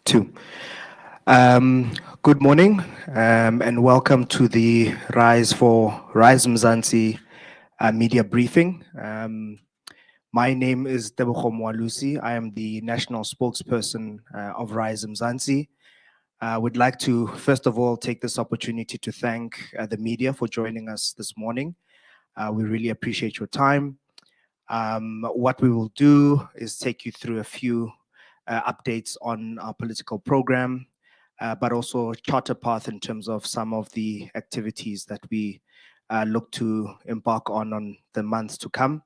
Two. Good morning and welcome to the RISE Mzansi media briefing. My name is Tebogo Moalusi. I am the national spokesperson of RISE Mzansi. I would like to first of all take this opportunity to thank the media for joining us this morning. We really appreciate your time. What we will do is take you through a few updates on our political program, but also chart a path in terms of some of the activities that we look to embark on the months to come.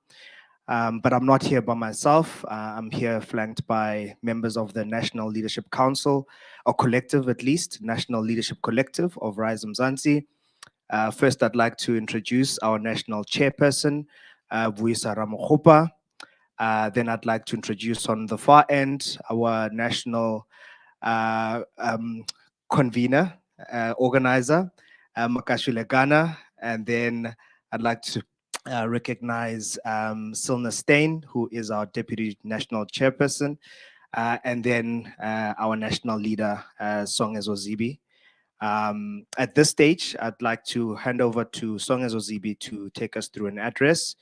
But I'm not here by myself. I'm here flanked by members of the National Leadership Council, or collective at least, National Leadership Collective of RISE Mzansi. First, I'd like to introduce our national chairperson, Vuyiswa Ramokgopa. Then I'd like to introduce on the far end our national convener, organizer, Makashule Gana. And then I'd like to recognize Cilna Steyn, who is our deputy national chairperson, and then our national leader, Songezo Zibi. At this stage, I'd like to hand over to Songezo Zibi to take us through an address,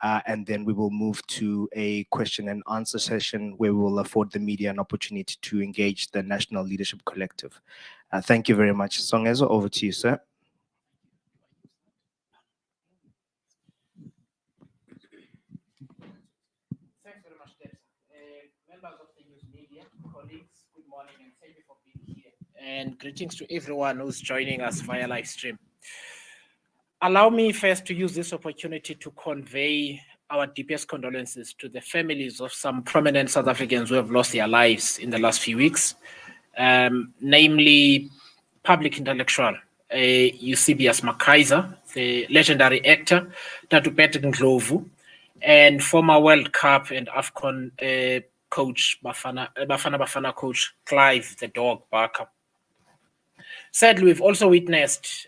and then we will move to a question and answer session where we will afford the media an opportunity to engage the National Leadership Collective. Thank you very much. Songezo, over to you, sir. Thanks very much, Debs. Members of the news media, colleagues, good morning and thank you for being here. And greetings to everyone who's joining us via live stream. Allow me first to use this opportunity to convey our deepest condolences to the families of some prominent South Africans who have lost their lives in the last few weeks, namely public intellectual Eusebius Makaiser, the legendary actor Tatu Patrick Ndlovu, and former World Cup and AFCON coach Bafana coach Clive the Dog Barker. Sadly, we've also witnessed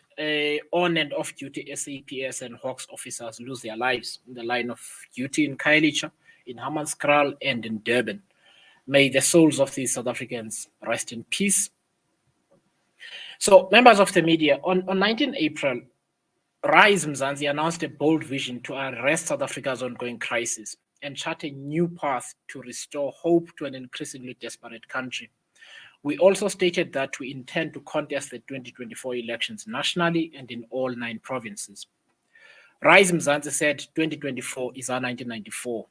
on and off duty SAPS and Hawks officers lose their lives in the line of duty in Khayelitsha, in Hammanskraal, and in Durban. May the souls of these South Africans rest in peace. So, members of the media, on 19 April, RISE Mzansi announced a bold vision to arrest South Africa's ongoing crisis and chart a new path to restore hope to an increasingly desperate country. We also stated that we intend to contest the 2024 elections nationally and in all 9 provinces. RISE Mzansi said 2024 is our 1994.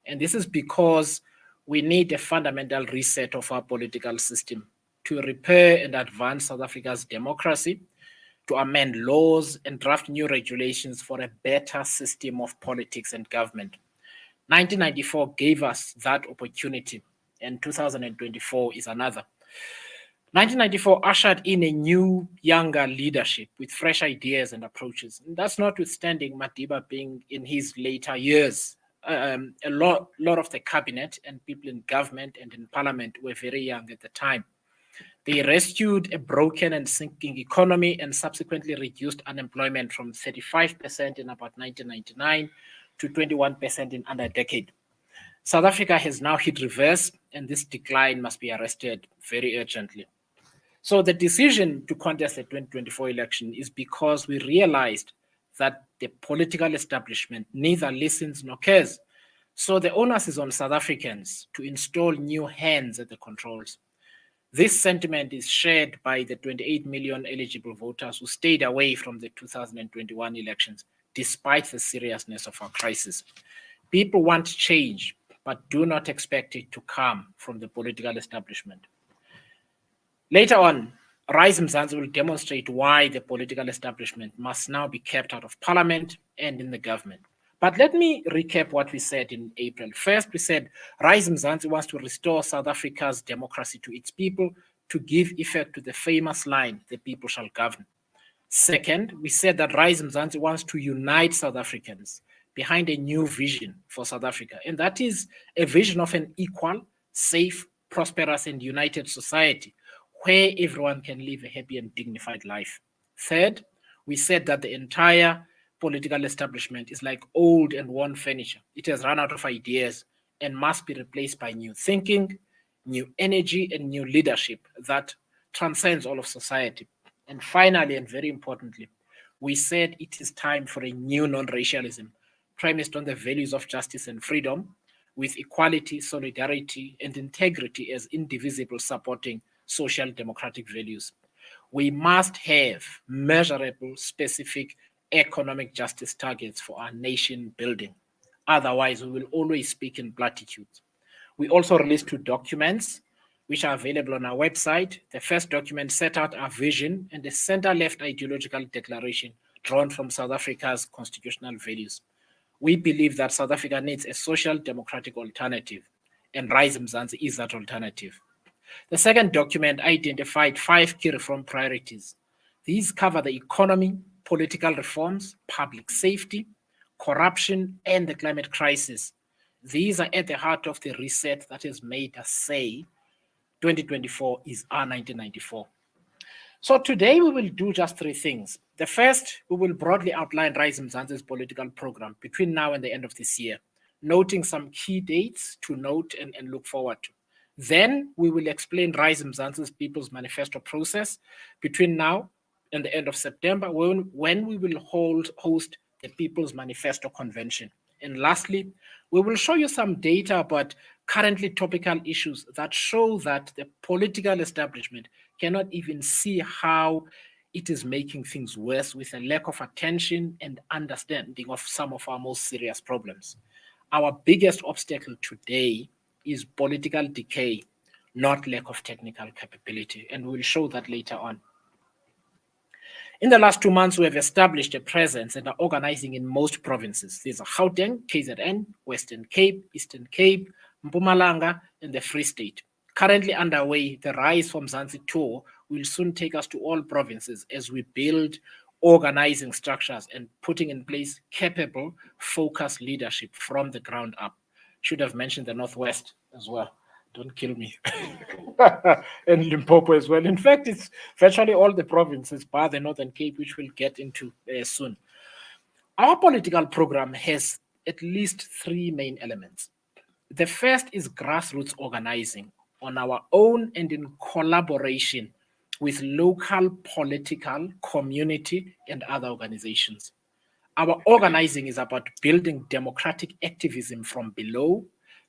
And this is because we need a fundamental reset of our political system to repair and advance South Africa's democracy, to amend laws and draft new regulations for a better system of politics and government. 1994 gave us that opportunity, and 2024 is another. 1994 ushered in a new, younger leadership with fresh ideas and approaches. And that's notwithstanding Madiba being in his later years. A lot of the cabinet and people in government and in parliament were very young at the time. They rescued a broken and sinking economy and subsequently reduced unemployment from 35% in about 1999 to 21% in under a decade. South Africa has now hit reverse, and this decline must be arrested very urgently. So the decision to contest the 2024 election is because we realized that the political establishment neither listens nor cares. So the onus is on South Africans to install new hands at the controls. This sentiment is shared by the 28 million eligible voters who stayed away from the 2021 elections, despite the seriousness of our crisis. People want change, but do not expect it to come from the political establishment. Later on, RISE Mzansi will demonstrate why the political establishment must now be kept out of parliament and in the government. But let me recap what we said in April. First, we said RISE Mzansi wants to restore South Africa's democracy to its people to give effect to the famous line, the people shall govern. Second, we said that RISE Mzansi wants to unite South Africans behind a new vision for South Africa. And that is a vision of an equal, safe, prosperous, and united society where everyone can live a happy and dignified life. Third, we said that the entire political establishment is like old and worn furniture. It has run out of ideas and must be replaced by new thinking, new energy, and new leadership that transcends all of society. And finally, and very importantly, we said it is time for a new non-racialism premised on the values of justice and freedom, with equality, solidarity, and integrity as indivisible supporting social democratic values. We must have measurable, specific economic justice targets for our nation building. Otherwise, we will always speak in platitudes. We also released 2 documents which are available on our website. The first document set out our vision and the center-left ideological declaration drawn from South Africa's constitutional values. We believe that South Africa needs a social democratic alternative, and RISE Mzansi is that alternative. The second document identified 5 key reform priorities. These cover the economy, political reforms, public safety, corruption, and the climate crisis. These are at the heart of the reset that has made us say 2024 is our 1994. So today we will do just 3 things. The first, we will broadly outline RISE Mzansi's political program between now and the end of this year, noting some key dates to note and look forward to. Then we will explain RISE Mzansi's People's Manifesto process between now and the end of September, when we will host the People's Manifesto Convention. And lastly, we will show you some data about currently topical issues that show that the political establishment cannot even see how it is making things worse with a lack of attention and understanding of some of our most serious problems. Our biggest obstacle today is political decay, not lack of technical capability, and we'll show that later on. In the last 2 months, we have established a presence and are organizing in most provinces. These are Gauteng, KZN, Western Cape, Eastern Cape, Mpumalanga, and the Free State. Currently underway, the RISE for Mzansi tour will soon take us to all provinces as we build organizing structures and putting in place capable, focused leadership from the ground up. Should have mentioned the Northwest as well. Don't kill me. And Limpopo as well. In fact, it's virtually all the provinces bar the Northern Cape, which we'll get into soon. Our political program has at least 3 main elements. The first is grassroots organizing on our own and in collaboration with local political, community, and other organizations. Our organizing is about building democratic activism from below,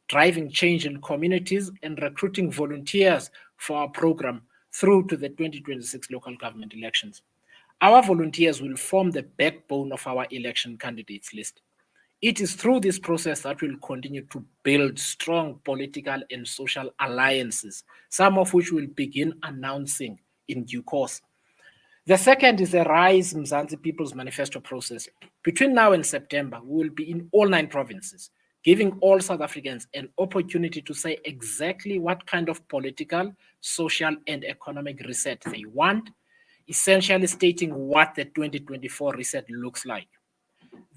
driving change in communities, and recruiting volunteers for our program through to the 2026 local government elections. Our volunteers will form the backbone of our election candidates list. It is through this process that we'll continue to build strong political and social alliances, some of which we'll begin announcing in due course. The second is the RISE Mzansi People's Manifesto process. Between now and September, we will be in all 9 provinces, giving all South Africans an opportunity to say exactly what kind of political, social, and economic reset they want, essentially stating what the 2024 reset looks like.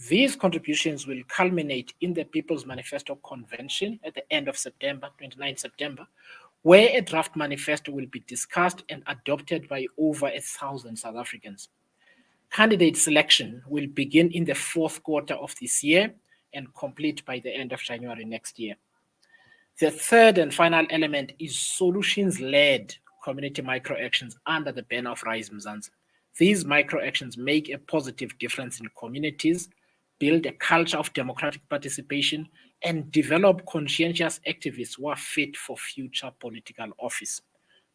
These contributions will culminate in the People's Manifesto Convention at the end of September, 29 September, where a draft manifesto will be discussed and adopted by over 1,000 South Africans. Candidate selection will begin in the 4th quarter of this year and complete by the end of January next year. The third and final element is solutions-led community microactions under the banner of RISE Mzansi. These microactions make a positive difference in communities, build a culture of democratic participation, and develop conscientious activists who are fit for future political office.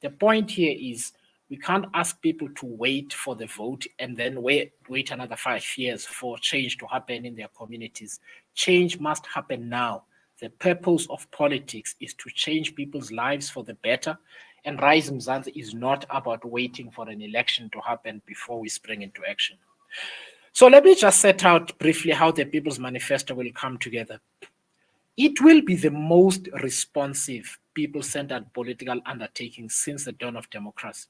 The point here is we can't ask people to wait for the vote and then wait another 5 years for change to happen in their communities. Change must happen now. The purpose of politics is to change people's lives for the better, and RISE Mzansi is not about waiting for an election to happen before we spring into action. So let me just set out briefly how the People's Manifesto will come together. It will be the most responsive, people-centered political undertaking since the dawn of democracy.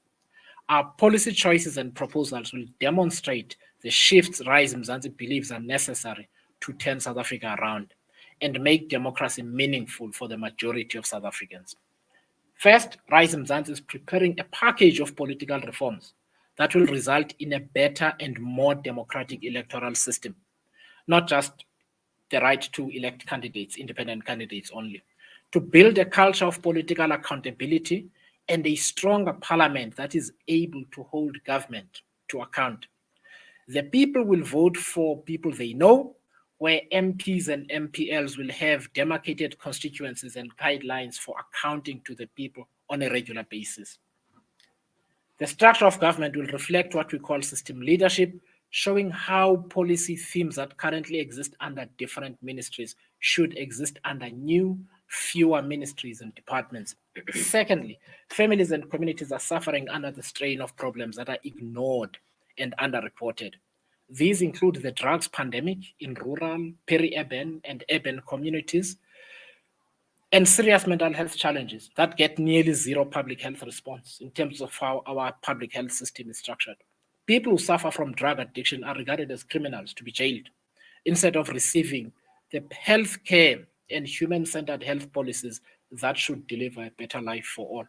Our policy choices and proposals will demonstrate the shifts RISE Mzansi believes are necessary to turn South Africa around and make democracy meaningful for the majority of South Africans. First, RISE Mzansi is preparing a package of political reforms that will result in a better and more democratic electoral system, not just the right to elect candidates, independent candidates only. to build a culture of political accountability and a stronger parliament that is able to hold government to account. The people will vote for people they know, where MPs and MPLs will have demarcated constituencies and guidelines for accounting to the people on a regular basis. The structure of government will reflect what we call system leadership, showing how policy themes that currently exist under different ministries should exist under new, fewer ministries and departments. Secondly, families and communities are suffering under the strain of problems that are ignored and underreported. These include the drugs pandemic in rural, peri-urban, and urban communities, and serious mental health challenges that get nearly zero public health response in terms of how our public health system is structured. People who suffer from drug addiction are regarded as criminals to be jailed instead of receiving the health care and human-centered health policies that should deliver a better life for all.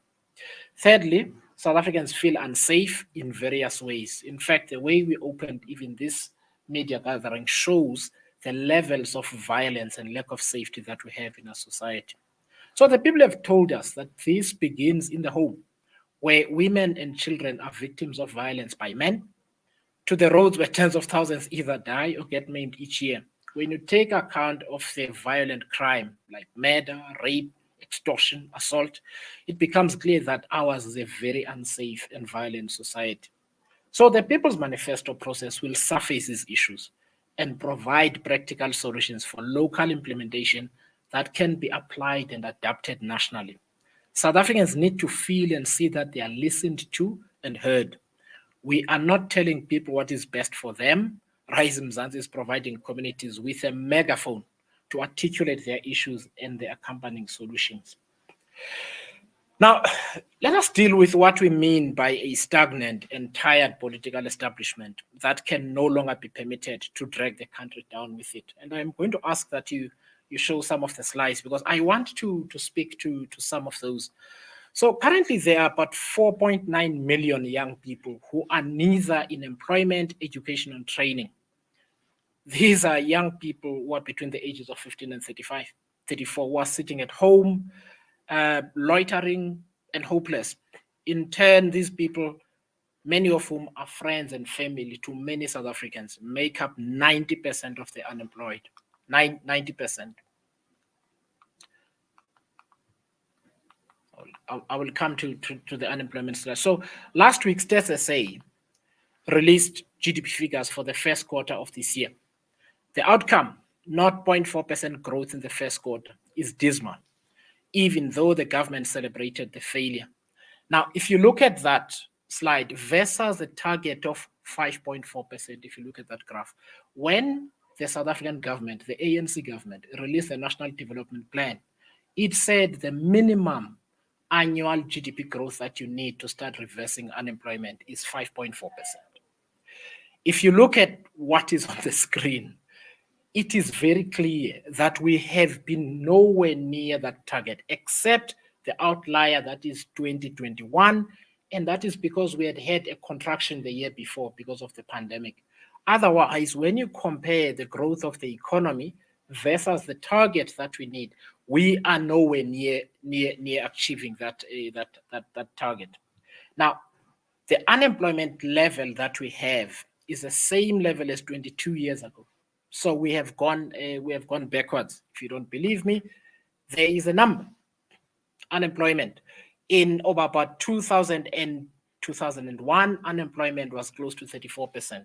Thirdly, South Africans feel unsafe in various ways. In fact, the way we opened even this media gathering shows the levels of violence and lack of safety that we have in our society. So the people have told us that this begins in the home, where women and children are victims of violence by men, to the roads where tens of thousands either die or get maimed each year. When you take account of the violent crime like murder, rape, extortion, assault, it becomes clear that ours is a very unsafe and violent society. So the People's Manifesto process will surface these issues and provide practical solutions for local implementation that can be applied and adapted nationally. South Africans need to feel and see that they are listened to and heard. We are not telling people what is best for them. RISE Mzansi is providing communities with a megaphone to articulate their issues and the accompanying solutions. Now, let us deal with what we mean by a stagnant and tired political establishment that can no longer be permitted to drag the country down with it. And I'm going to ask that you show some of the slides because I want to speak to some of those. So currently there are about 4.9 million young people who are neither in employment, education, and training. These are young people who are between the ages of 15 and 34, who are sitting at home, loitering and hopeless. In turn, these people, many of whom are friends and family to many South Africans, make up 90% of the unemployed. 90%. I will come to the unemployment slide. So last week, Stats SA released GDP figures for the first quarter of this year. The outcome, 0.4% growth in the first quarter, is dismal, even though the government celebrated the failure. Now, if you look at that slide versus the target of 5.4%, if you look at that graph, when the South African government, the ANC government, released the National Development Plan, it said the minimum annual GDP growth that you need to start reversing unemployment is 5.4%. If you look at what is on the screen, it is very clear that we have been nowhere near that target, except the outlier that is 2021, and that is because we had had a contraction the year before because of the pandemic. Otherwise, when you compare the growth of the economy versus the target that we need, we are nowhere near achieving that target. Now, the unemployment level that we have is the same level as 22 years ago. So we have gone backwards. If you don't believe me, there is a number. Unemployment in about 2000 and 2001, unemployment was close to 34%.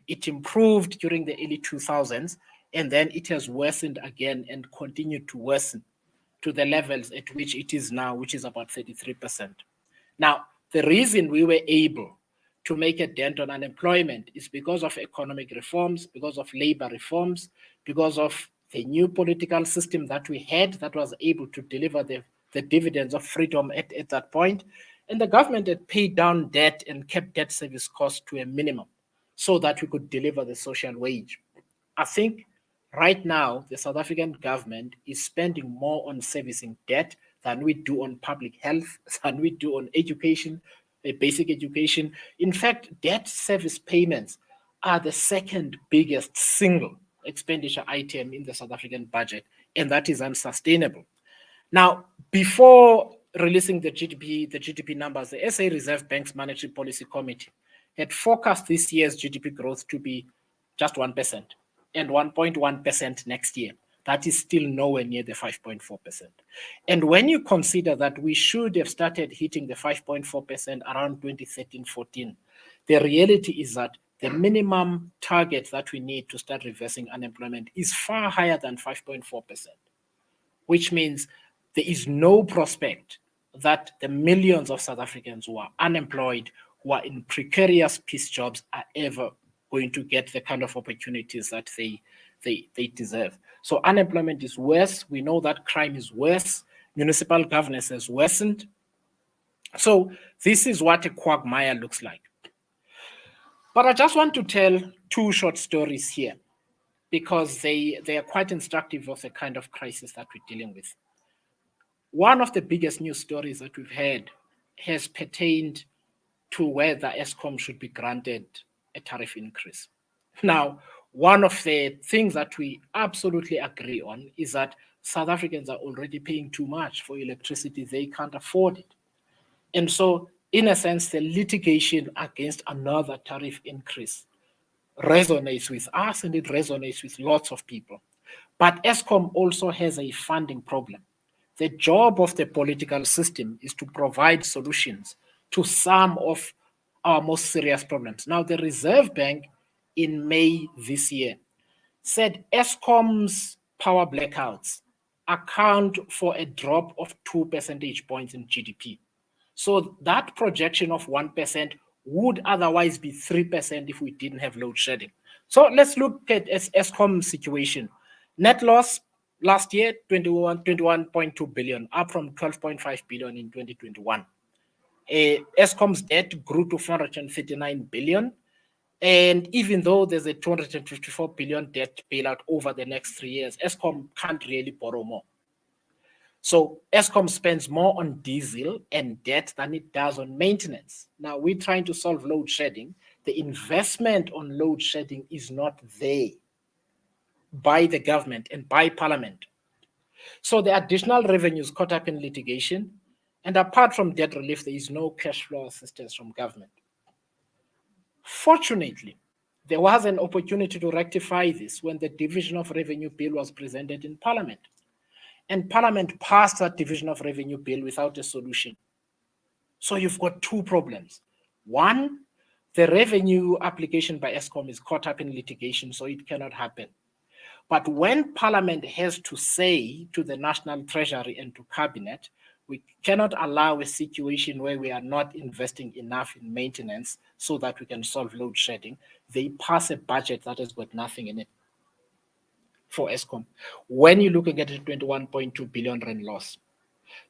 It improved during the early 2000s, and then it has worsened again and continued to worsen to the levels at which it is now, which is about 33%. Now, the reason we were able to make a dent on unemployment is because of economic reforms, because of labor reforms, because of the new political system that we had that was able to deliver the dividends of freedom at that point. And the government had paid down debt and kept debt service costs to a minimum so that we could deliver the social wage. I think right now, the South African government is spending more on servicing debt than we do on public health, than we do on education, basic education. In fact, debt service payments are the second biggest single expenditure item in the South African budget, and that is unsustainable. Now, before releasing the GDP numbers, the SA Reserve Bank's Monetary Policy Committee had forecast this year's GDP growth to be just 1% and 1.1% next year. That is still nowhere near the 5.4%. And when you consider that we should have started hitting the 5.4% around 2013-14, the reality is that the minimum target that we need to start reversing unemployment is far higher than 5.4%, which means there is no prospect that the millions of South Africans who are unemployed, who are in precarious piece jobs, are ever going to get the kind of opportunities that they deserve. So unemployment is worse. We know that crime is worse. Municipal governance has worsened. So this is what a quagmire looks like. But I just want to tell two short stories here because they are quite instructive of the kind of crisis that we're dealing with. One of the biggest news stories that we've had has pertained to whether Eskom should be granted a tariff increase. Now, one of the things that we absolutely agree on is that South Africans are already paying too much for electricity. They can't afford it. And so, in a sense, the litigation against another tariff increase resonates with us and it resonates with lots of people. But Eskom also has a funding problem. The job of the political system is to provide solutions to some of our most serious problems. Now, the Reserve Bank in May this year said Eskom's power blackouts account for a drop of 2 percentage points in GDP. So that projection of 1% would otherwise be 3% if we didn't have load shedding. So let's look at Eskom's situation. Net loss last year, 21.2 billion, up from 12.5 billion in 2021. Eskom's debt grew to 439 billion. And even though there's a 254 billion debt bailout over the next 3 years, Eskom can't really borrow more. So Eskom spends more on diesel and debt than it does on maintenance. Now we're trying to solve load shedding. The investment on load shedding is not there by the government and by parliament. So the additional revenues caught up in litigation, and apart from debt relief, there is no cash flow assistance from government. Fortunately, there was an opportunity to rectify this when the Division of Revenue Bill was presented in Parliament. And Parliament passed that Division of Revenue Bill without a solution. So you've got two problems. One, the revenue application by Eskom is caught up in litigation, so it cannot happen. But when Parliament has to say to the National Treasury and to Cabinet, we cannot allow a situation where we are not investing enough in maintenance so that we can solve load shedding, they pass a budget that has got nothing in it for Eskom. When you're looking at a 21.2 billion rand loss,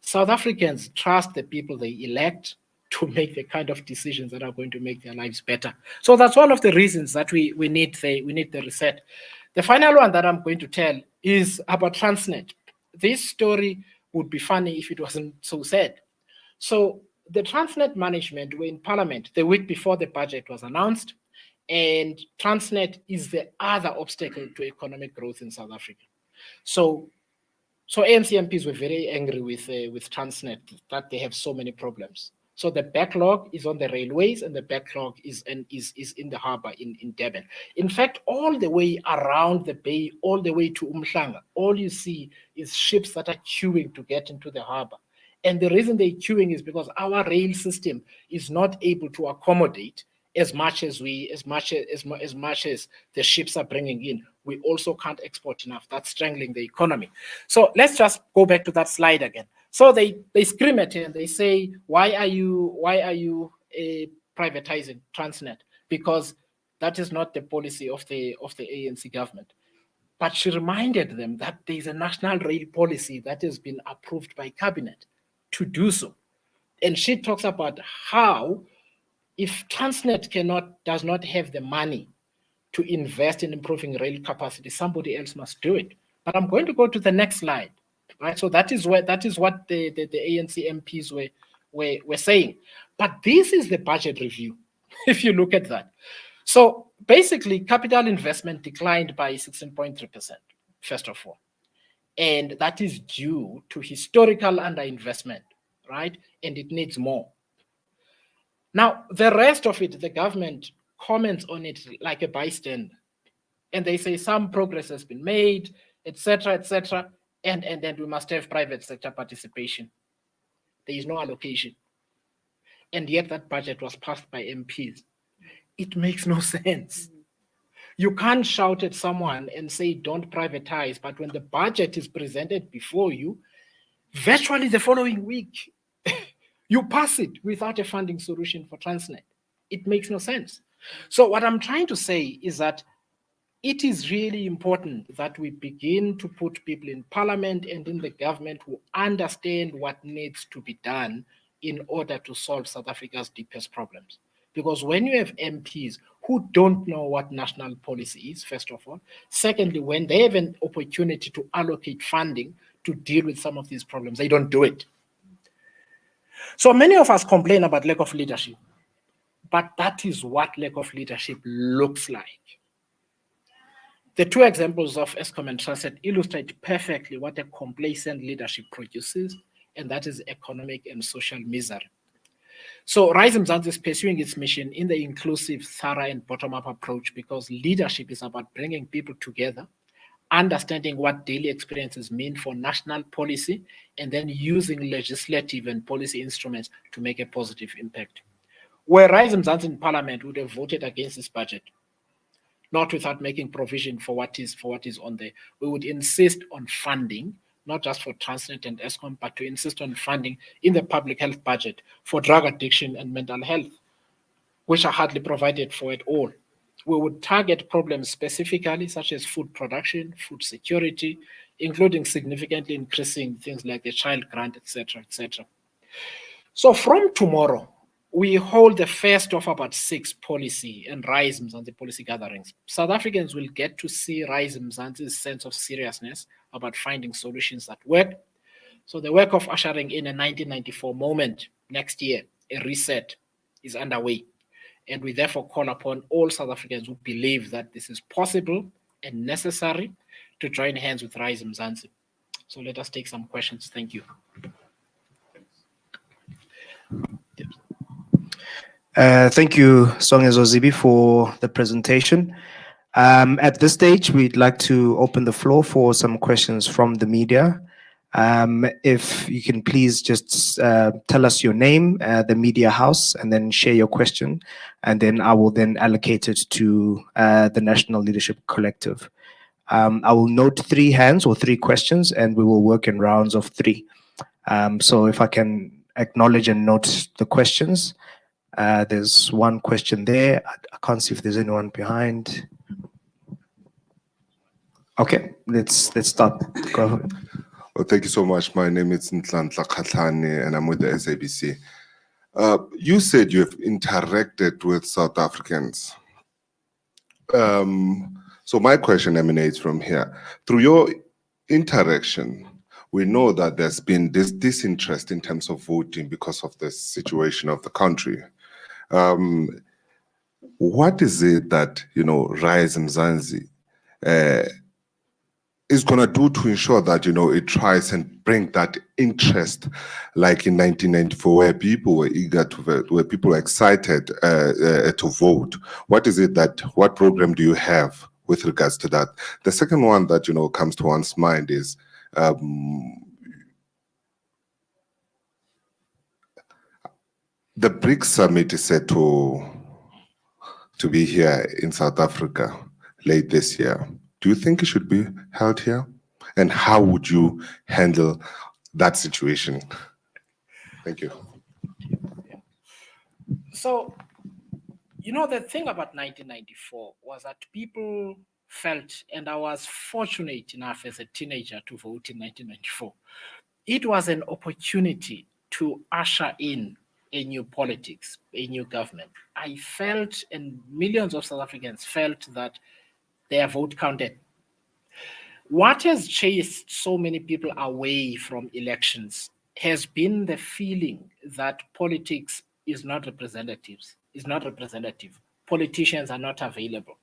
South Africans trust the people they elect to make the kind of decisions that are going to make their lives better. So that's one of the reasons that we need the reset. The final one that I'm going to tell is about Transnet. This story would be funny if it wasn't so sad. So the Transnet management were in Parliament the week before the budget was announced, and Transnet is the other obstacle to economic growth in South Africa. So ANC MPs were very angry with Transnet that they have so many problems. So the backlog is on the railways and the backlog is in the harbour in Durban. In fact, all the way around the bay, all the way to Umhlanga, all you see is ships that are queuing to get into the harbour. And the reason they're queuing is because our rail system is not able to accommodate as much as the ships are bringing in. We also can't export enough. That's strangling the economy. So let's just go back to that slide again. So they scream at it and they say, why are you privatizing Transnet? Because that is not the policy of the ANC government. But she reminded them that there is a national rail policy that has been approved by cabinet to do so. And she talks about how if Transnet does not have the money to invest in improving rail capacity, somebody else must do it. But I'm going to go to the next slide. Right, so that is what the ANC MPs were saying. But this is the budget review, if you look at that. So basically, capital investment declined by 16.3%, first of all. And that is due to historical underinvestment, right? And it needs more. Now, the rest of it, the government comments on it like a bystander. And they say some progress has been made, etc., etc., and then we must have private sector participation. There is no allocation. And yet that budget was passed by MPs. It makes no sense. You can't shout at someone and say, don't privatize, but when the budget is presented before you, virtually the following week, you pass it without a funding solution for Transnet. It makes no sense. So what I'm trying to say is that it is really important that we begin to put people in parliament and in the government who understand what needs to be done in order to solve South Africa's deepest problems. Because when you have MPs who don't know what national policy is, first of all, secondly, when they have an opportunity to allocate funding to deal with some of these problems, they don't do it. So many of us complain about lack of leadership, but that is what lack of leadership looks like. The two examples of Eskom and Transnet illustrate perfectly what a complacent leadership produces, and that is economic and social misery. So RISE Mzansi is pursuing its mission in the inclusive, thorough, and bottom-up approach because leadership is about bringing people together, understanding what daily experiences mean for national policy, and then using legislative and policy instruments to make a positive impact. Where RISE Mzansi in Parliament would have voted against this budget, not without making provision for what is on there. We would insist on funding, not just for Transnet and Eskom, but to insist on funding in the public health budget for drug addiction and mental health, which are hardly provided for at all. We would target problems specifically, such as food production, food security, including significantly increasing things like the child grant, etc., etc. So from tomorrow, we hold the first of about 6 policy and RISE Mzansi policy gatherings. South Africans will get to see RISE Mzansi's sense of seriousness about finding solutions that work. So the work of ushering in a 1994 moment next year, a reset, is underway. And we therefore call upon all South Africans who believe that this is possible and necessary to join hands with RISE Mzansi. So let us take some questions. Thank you. Thank you, Songezo Zibi, for the presentation. At this stage, we'd like to open the floor for some questions from the media. If you can please just tell us your name, the media house, and then share your question, and then I will then allocate it to the National Leadership Collective. I will note 3 hands or 3 questions, and we will work in rounds of 3. So if I can acknowledge and note the questions. There's one question there. I can't see if there's anyone behind. Okay, let's start. Go ahead. Well, thank you so much. My name is Ntlantla and I'm with the SABC. You said you have interacted with South Africans. So my question emanates from here. Through your interaction, we know that there's been this disinterest in terms of voting because of the situation of the country. What is it that, RISE Mzansi is going to do to ensure that, it tries and bring that interest, like in 1994, where people were eager to vote, where people were excited to vote? What is it what program do you have with regards to that? The second one that, comes to one's mind is, the BRICS summit is set to be here in South Africa late this year. Do you think it should be held here? And how would you handle that situation? Thank you. So, the thing about 1994 was that people felt, and I was fortunate enough as a teenager to vote in 1994, it was an opportunity to usher in a new politics, a new government. I felt, and millions of South Africans felt, that their vote counted. What has chased so many people away from elections has been the feeling that politics is not representative. Politicians are not available.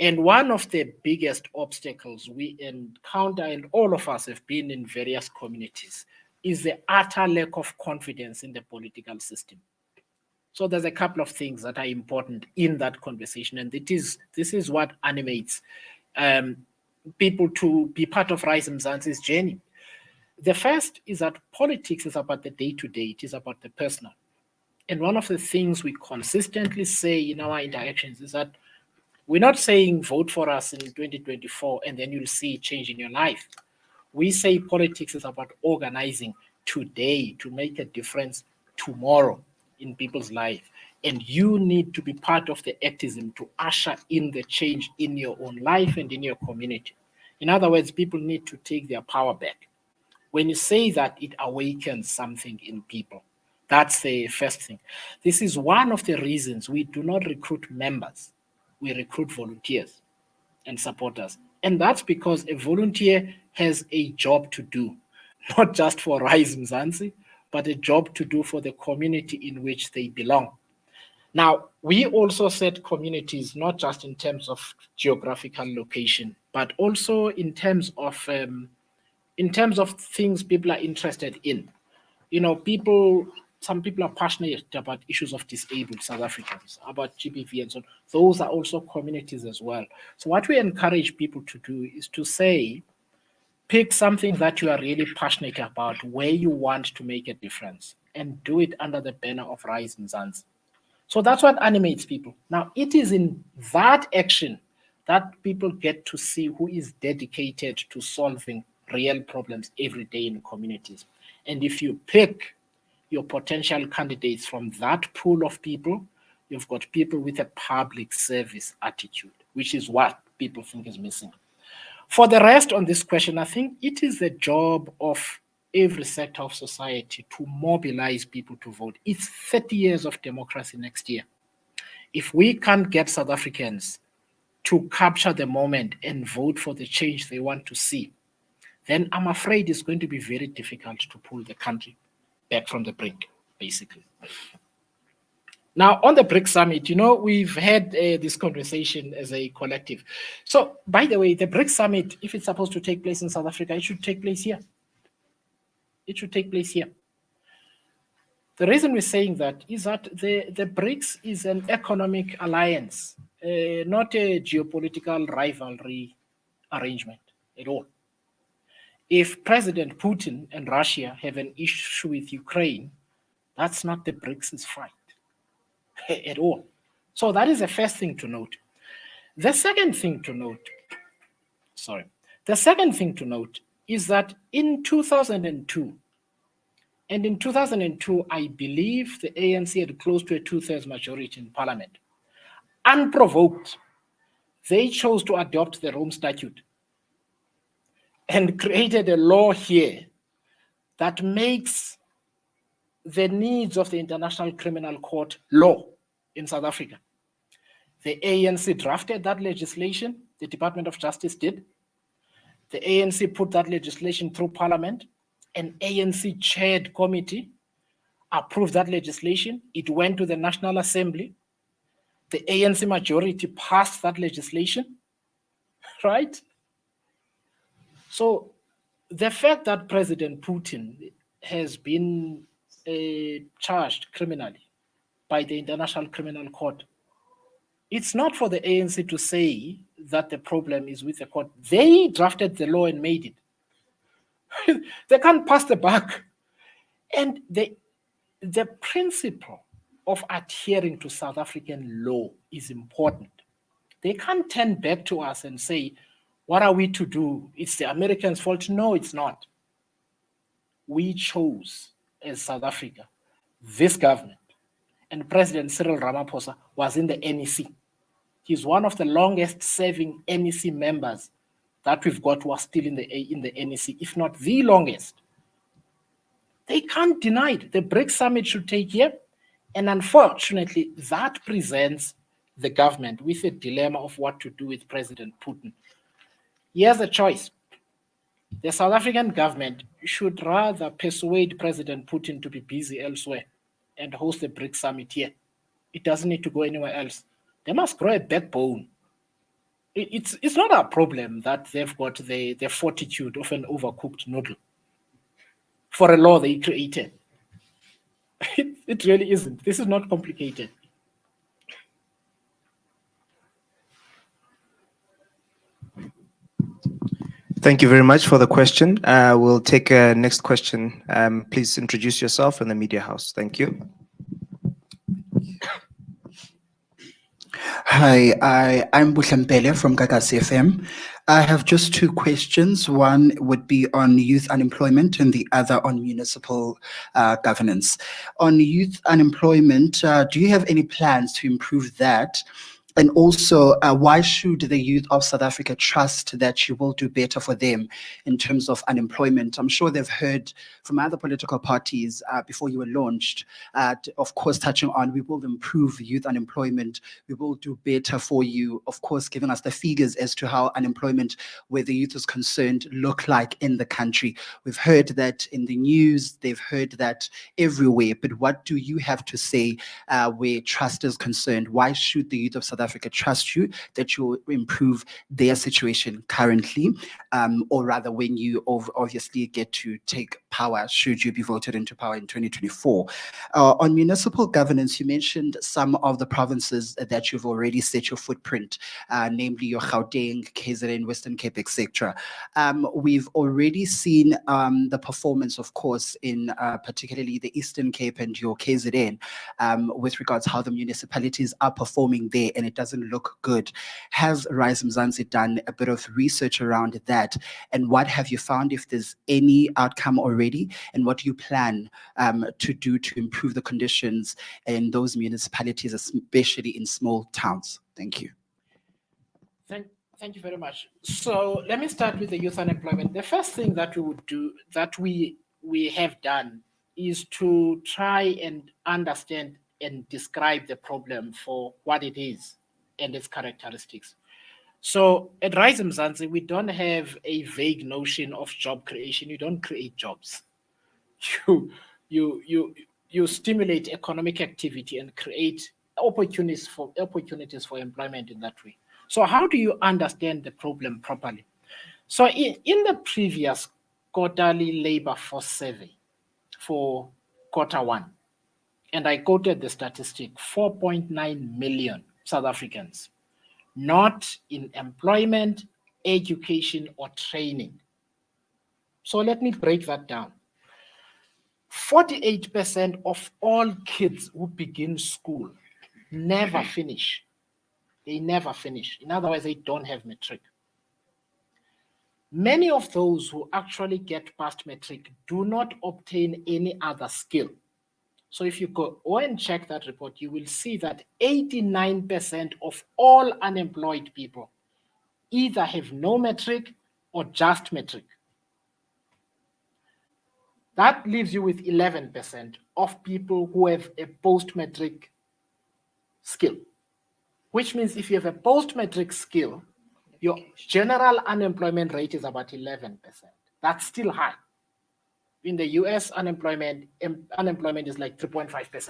And one of the biggest obstacles we encounter, and all of us have been in various communities, is the utter lack of confidence in the political system. So there's a couple of things that are important in that conversation, and this is what animates people to be part of RISE Mzansi's journey. The first is that politics is about the day-to-day, it is about the personal. And one of the things we consistently say in our interactions is that we're not saying vote for us in 2024 and then you'll see change in your life. We say politics is about organizing today to make a difference tomorrow in people's life. And you need to be part of the activism to usher in the change in your own life and in your community. In other words, people need to take their power back. When you say that, it awakens something in people. That's the first thing. This is one of the reasons we do not recruit members. We recruit volunteers and supporters. And that's because a volunteer has a job to do, not just for RISE Mzansi, but a job to do for the community in which they belong. Now, we also set communities not just in terms of geographical location, but also in terms of things people are interested in. You know, some people are passionate about issues of disabled South Africans, about GBV and so on. Those are also communities as well. So what we encourage people to do is to say, pick something that you are really passionate about, where you want to make a difference, and do it under the banner of RISE Mzansi. So that's what animates people. Now, it is in that action that people get to see who is dedicated to solving real problems every day in communities. And if you pick your potential candidates from that pool of people, you've got people with a public service attitude, which is what people think is missing. For the rest on this question, I think it is the job of every sector of society to mobilize people to vote. It's 30 years of democracy next year. If we can't get South Africans to capture the moment and vote for the change they want to see, then I'm afraid it's going to be very difficult to pull the country back from the brink, basically. Now, on the BRICS Summit, you know, we've had this conversation as a collective. So, by the way, the BRICS Summit, if it's supposed to take place in South Africa, it should take place here. It should take place here. The reason we're saying that is that the BRICS is an economic alliance, not a geopolitical rivalry arrangement at all. If President Putin and Russia have an issue with Ukraine, that's not the BRICS' fight at all. So that is the first thing to note. The second thing to note is that in 2002, and in 2002, I believe the ANC had close to a 2/3 majority in parliament. Unprovoked, they chose to adopt the Rome Statute and created a law here that makes the needs of the International Criminal Court law in South Africa. The ANC drafted that legislation, the Department of Justice did. The ANC put that legislation through parliament. An ANC chaired committee approved that legislation. It went to the National Assembly. The ANC majority passed that legislation, right? So the fact that President Putin has been charged criminally by the International Criminal Court, it's not for the ANC to say that the problem is with the court. They drafted the law and made it. They can't pass the buck. And the principle of adhering to South African law is important. They can't turn back to us and say, what are we to do? It's the Americans' fault. No, it's not. We chose as South Africa, this government, and President Cyril Ramaphosa was in the NEC. He's one of the longest serving NEC members that we've got who are still in the NEC, if not the longest. They can't deny it. The BRICS Summit should take here. And unfortunately, that presents the government with a dilemma of what to do with President Putin. Here's a choice. The South African government should rather persuade President Putin to be busy elsewhere and host the BRICS Summit here. It doesn't need to go anywhere else. They must grow a backbone It's not a problem that they've got the fortitude of an overcooked noodle for a law they created. It really isn't. This is not complicated. Thank you very much for the question. We'll take a next question. Please introduce yourself and the media house. Thank you. Hi, I'm Buhlempele from Gagasi FM. I have just two questions. One would be on youth unemployment and the other on municipal governance. On youth unemployment, do you have any plans to improve that? And also, why should the youth of South Africa trust that you will do better for them in terms of unemployment? I'm sure they've heard from other political parties before you were launched, of course, touching on we will improve youth unemployment, we will do better for you, of course, giving us the figures as to how unemployment where the youth is concerned look like in the country. We've heard that in the news, they've heard that everywhere, but what do you have to say where trust is concerned? Why should the youth of South Africa trust you that you'll improve their situation currently, or rather when you obviously get to take power, should you be voted into power in 2024? On municipal governance, you mentioned some of the provinces that you've already set your footprint, namely your Gauteng, KZN, Western Cape, etc. We've already seen the performance, of course, in particularly the Eastern Cape and your KZN, with regards to how the municipalities are performing there, and it doesn't look good. Has RISE Mzansi done a bit of research around that? And what have you found, if there's any outcome already? And what do you plan to do to improve the conditions in those municipalities, especially in small towns? Thank you. Thank you very much. So let me start with the youth unemployment. The first thing that we would do, that we have done, is to try and understand and describe the problem for what it is and its characteristics. So at RISE Mzansi, we don't have a vague notion of job creation. You don't create jobs. You stimulate economic activity and create opportunities for employment in that way. So how do you understand the problem properly? So in the previous quarterly labor force survey for quarter one, and I quoted the statistic, 4.9 million South Africans not in employment, education, or training. So let me break that down. 48% of all kids who begin school never finish. They never finish. In other words, they don't have matric. Many of those who actually get past matric do not obtain any other skill. So if you go and check that report, you will see that 89% of all unemployed people either have no matric or just matric. That leaves you with 11% of people who have a post-matric skill, which means if you have a post-matric skill, your general unemployment rate is about 11%. That's still high. In the US, unemployment is like 3.5%.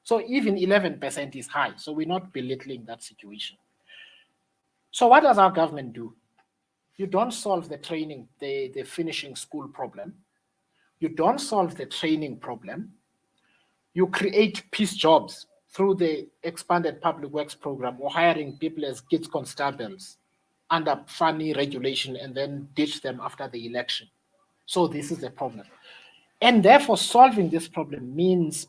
So even 11% is high. So we're not belittling that situation. So what does our government do? You don't solve the training, the finishing school problem. You don't solve the training problem. You create piece jobs through the expanded public works program, or hiring people as kids constables under funny regulation and then ditch them after the election. So this is the problem. And therefore, solving this problem means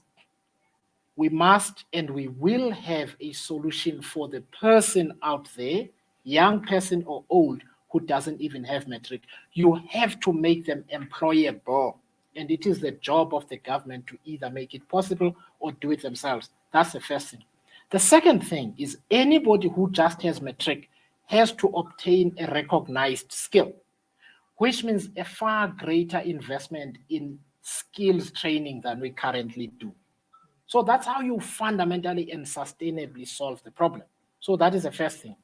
we must and we will have a solution for the person out there, young person or old, who doesn't even have matric. You have to make them employable. And it is the job of the government to either make it possible or do it themselves. That's the first thing. The second thing is anybody who just has matric has to obtain a recognized skill, which means a far greater investment in skills training than we currently do. So that's how you fundamentally and sustainably solve the problem. So that is the first thing.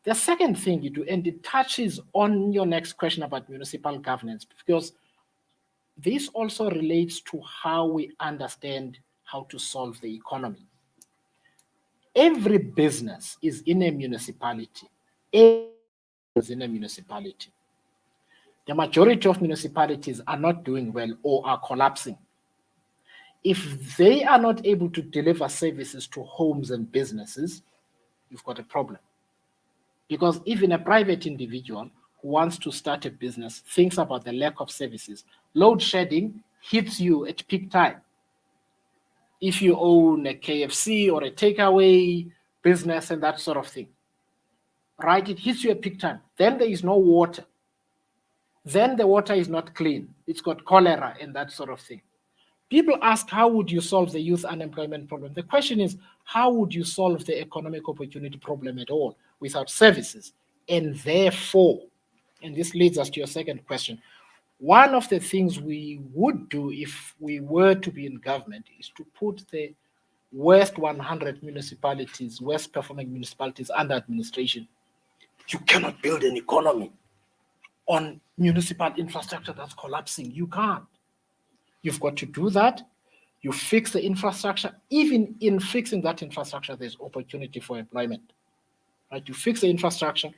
The second thing you do, and it touches on your next question about municipal governance, because this also relates to how we understand how to solve the economy. Every business is in a municipality. in a municipality. The majority of municipalities are not doing well or are collapsing. If they are not able to deliver services to homes and businesses, you've got a problem. Because even a private individual who wants to start a business thinks about the lack of services. Load shedding hits you at peak time. If you own a KFC or a takeaway business and that sort of thing, right? It hits you at peak time. Then there is no water. Then the water is not clean. It's got cholera and that sort of thing. People ask, how would you solve the youth unemployment problem? The question is, how would you solve the economic opportunity problem at all without services? And therefore, and this leads us to your second question, one of the things we would do if we were to be in government is to put the worst 100 municipalities, worst performing municipalities under administration. You cannot build an economy on municipal infrastructure that's collapsing. You can't. You've got to do that. You fix the infrastructure. Even in fixing that infrastructure, there's opportunity for employment. Right? You fix the infrastructure.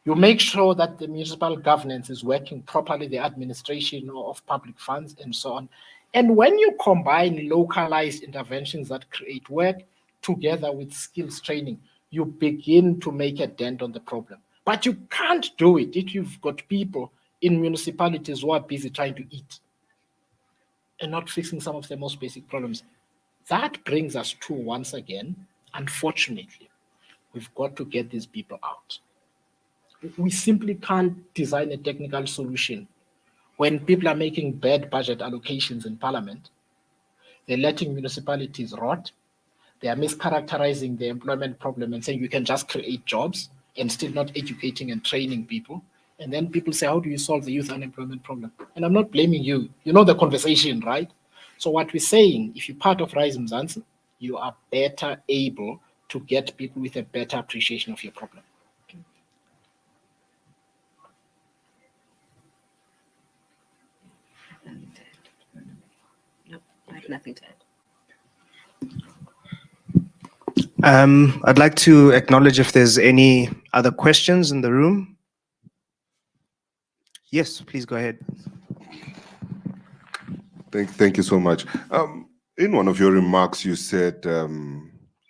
You make sure that the municipal governance is working properly, the administration of public funds, and so on. And when you combine localized interventions that create work together with skills training, you begin to make a dent on the problem. But you can't do it if you've got people in municipalities who are busy trying to eat and not fixing some of the most basic problems. That brings us to, once again, unfortunately, we've got to get these people out. We simply can't design a technical solution when people are making bad budget allocations in parliament. They're letting municipalities rot. They are mischaracterizing the employment problem and saying you can just create jobs and still not educating and training people. And then people say, how do you solve the youth unemployment problem? And I'm not blaming you. You know the conversation, right? So what we're saying, if you're part of RISE Mzansi, you are better able to get people with a better appreciation of your problem. No, I have nothing to add. I'd like to acknowledge if there's any other questions in the room. Yes, please go ahead. Thank you so much. In one of your remarks, you said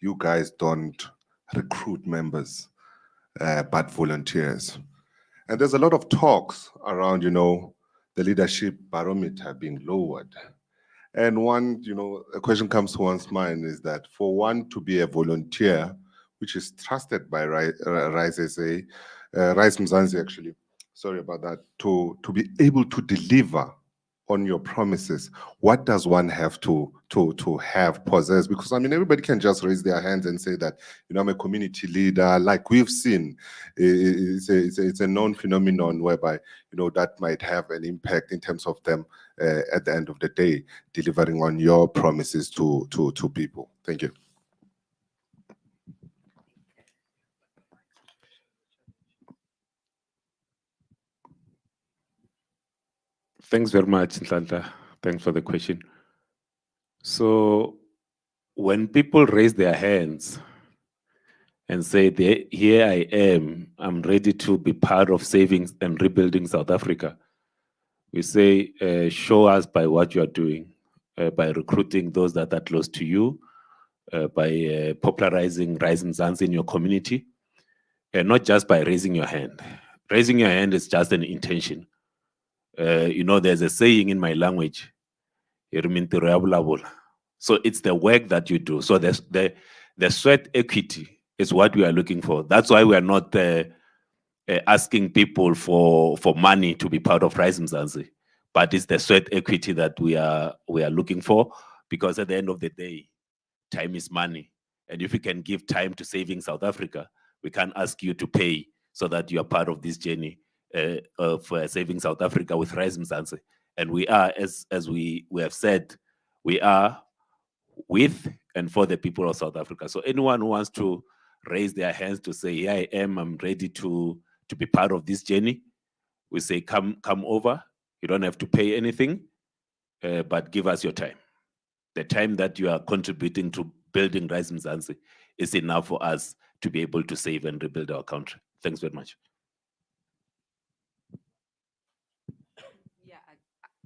you guys don't recruit members, but volunteers. And there's a lot of talks around, the leadership barometer being lowered. And one, a question comes to one's mind is that for one to be a volunteer, which is trusted by RISE Mzansi actually, sorry about that, to be able to deliver on your promises, what does one have to have possess? Because everybody can just raise their hands and say that, I'm a community leader. Like we've seen, it's a known phenomenon whereby, that might have an impact in terms of them at the end of the day, delivering on your promises to people. Thank you. Thanks very much, Nhlanhla. Thanks for the question. So when people raise their hands and say, here I am, I'm ready to be part of saving and rebuilding South Africa, we say, show us by what you are doing, by recruiting those that are close to you, by popularizing RISE Mzansi in your community, and not just by raising your hand. Raising your hand is just an intention. There's a saying in my language, so it's the work that you do. So the sweat equity is what we are looking for. That's why we are not asking people for money to be part of RISE Mzansi, but it's the sweat equity that we are looking for, because at the end of the day, time is money. And if we can give time to saving South Africa, we can't ask you to pay so that you are part of this journey of saving South Africa with RISE Mzansi. And we are, as we have said, we are with and for the people of South Africa. So anyone who wants to raise their hands to say, here I am, I'm ready to be part of this journey, we say, come over. You don't have to pay anything, but give us your time. The time that you are contributing to building RISE Mzansi is enough for us to be able to save and rebuild our country. Thanks very much. Yeah,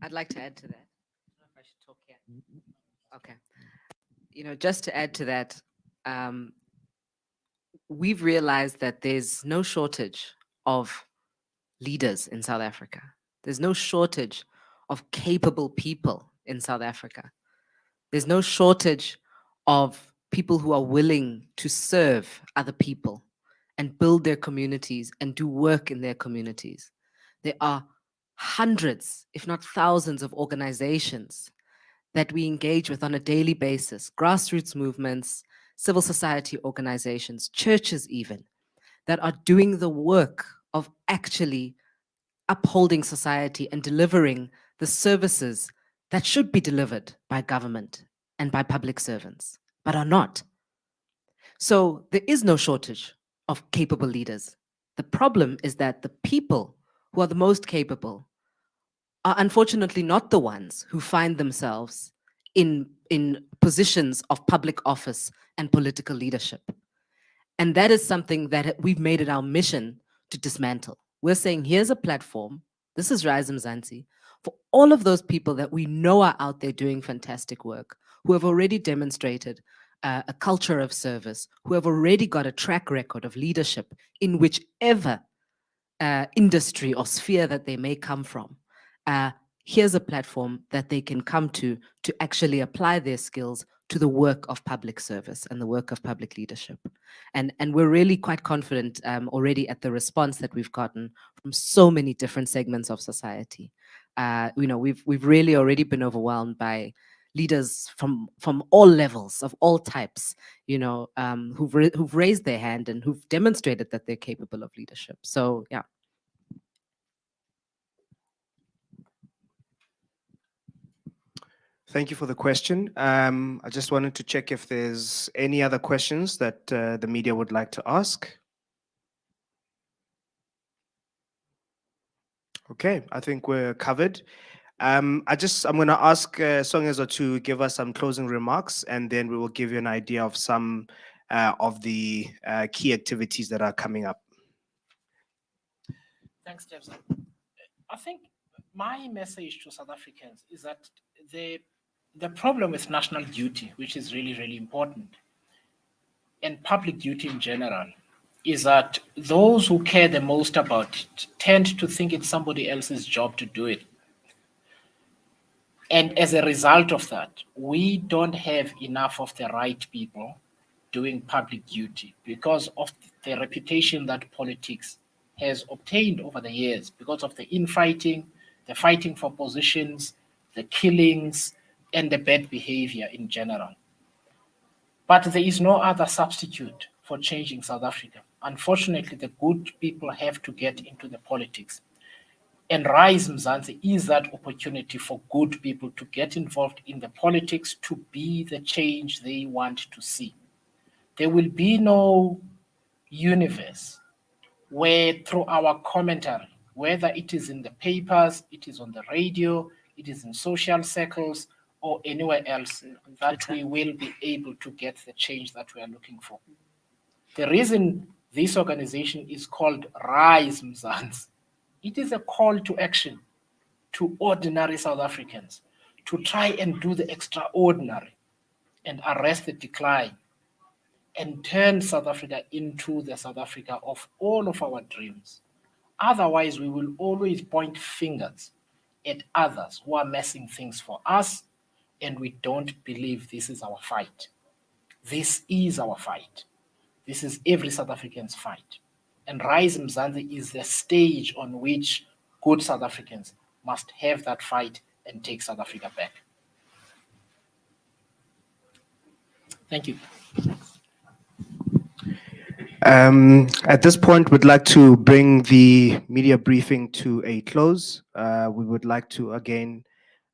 I'd like to add to that. I don't know if I should talk here. Okay. You know, just to add to that, we've realized that there's no shortage of leaders in South Africa. There's no shortage of capable people in South Africa. There's no shortage of people who are willing to serve other people and build their communities and do work in their communities. There are hundreds, if not thousands, of organizations that we engage with on a daily basis, grassroots movements, civil society organizations, churches even, that are doing the work of actually upholding society and delivering the services that should be delivered by government and by public servants, but are not. So there is no shortage of capable leaders. The problem is that the people who are the most capable are unfortunately not the ones who find themselves in positions of public office and political leadership. And that is something that we've made it our mission to dismantle. We're saying, here's a platform, this is RISE Mzansi, for all of those people that we know are out there doing fantastic work, who have already demonstrated a culture of service, who have already got a track record of leadership in whichever industry or sphere that they may come from. Here's a platform that they can come to actually apply their skills to the work of public service and the work of public leadership. And we're really quite confident already at the response that we've gotten from so many different segments of society. You know, we've really already been overwhelmed by leaders from all levels, of all types, you know, who've raised their hand and who've demonstrated that they're capable of leadership. So yeah. Thank you for the question. I just wanted to check if there's any other questions that the media would like to ask. Okay, I think we're covered. I'm going to ask Songezo to give us some closing remarks, and then we will give you an idea of some of the key activities that are coming up. Thanks, Jefferson. I think my message to South Africans is that the problem with national duty, which is really, really important, and public duty in general, is that those who care the most about it tend to think it's somebody else's job to do it. And as a result of that, we don't have enough of the right people doing public duty because of the reputation that politics has obtained over the years, because of the infighting, the fighting for positions, the killings, and the bad behavior in general. But there is no other substitute for changing South Africa. Unfortunately, the good people have to get into the politics. And RISE Mzansi is that opportunity for good people to get involved in the politics, to be the change they want to see. There will be no universe where through our commentary, whether it is in the papers, it is on the radio, it is in social circles, or anywhere else, that we will be able to get the change that we are looking for. The reason this organization is called RISE Mzansi, it is a call to action to ordinary South Africans to try and do the extraordinary and arrest the decline and turn South Africa into the South Africa of all of our dreams. Otherwise, we will always point fingers at others who are messing things for us, and we don't believe this is our fight. This is our fight. This is every South African's fight. And RISE Mzansi is the stage on which good South Africans must have that fight and take South Africa back. Thank you. At this point, we'd like to bring the media briefing to a close. We would like to again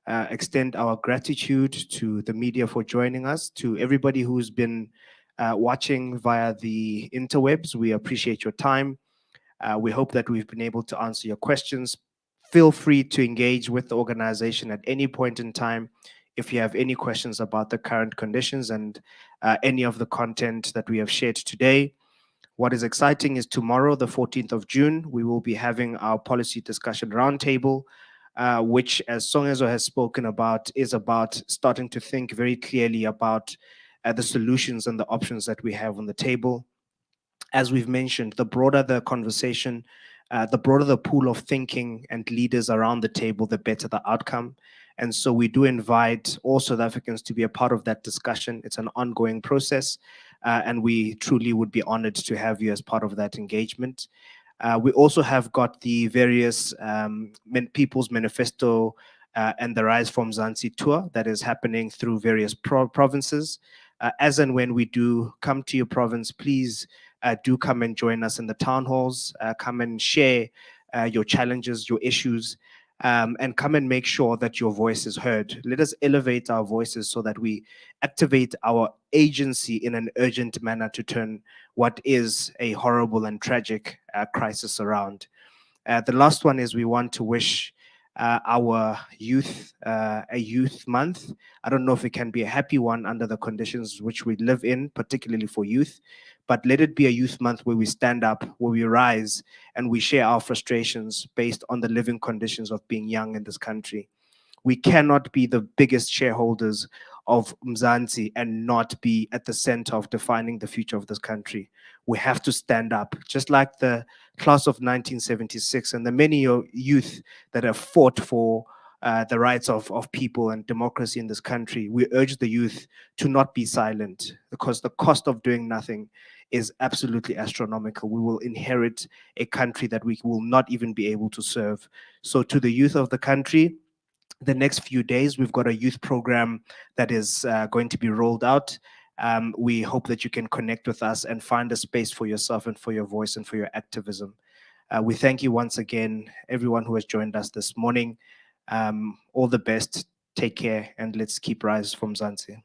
extend our gratitude to the media for joining us, to everybody who's been watching via the interwebs. We appreciate your time. We hope that we've been able to answer your questions. Feel free to engage with the organization at any point in time if you have any questions about the current conditions and any of the content that we have shared today. What is exciting is tomorrow, the 14th of June, we will be having our policy discussion roundtable, which, as Songezo has spoken about, is about starting to think very clearly about the solutions and the options that we have on the table. As we've mentioned, the broader the conversation, the broader the pool of thinking and leaders around the table, the better the outcome. And so we do invite all South Africans to be a part of that discussion. It's an ongoing process, and we truly would be honored to have you as part of that engagement. We also have got the various People's Manifesto and the Rise from Mzansi tour that is happening through various provinces. As and when we do come to your province, please do come and join us in the town halls, come and share your challenges, your issues, and come and make sure that your voice is heard. Let us elevate our voices so that we activate our agency in an urgent manner to turn what is a horrible and tragic crisis around. The last one is we want to wish our youth a youth month. I don't know if it can be a happy one under the conditions which we live in, particularly for youth, but let it be a youth month where we stand up, where we rise, and we share our frustrations based on the living conditions of being young in this country. We cannot be the biggest shareholders of Mzansi and not be at the center of defining the future of this country. We have to stand up, just like the class of 1976 and the many youth that have fought for the rights of people and democracy in this country. We urge the youth to not be silent, because the cost of doing nothing is absolutely astronomical. We will inherit a country that we will not even be able to serve. So to the youth of the country, the next few days, we've got a youth program that is going to be rolled out. We hope that you can connect with us and find a space for yourself and for your voice and for your activism. We thank you once again, everyone who has joined us this morning. All the best, take care, and let's keep Rise from Mzansi.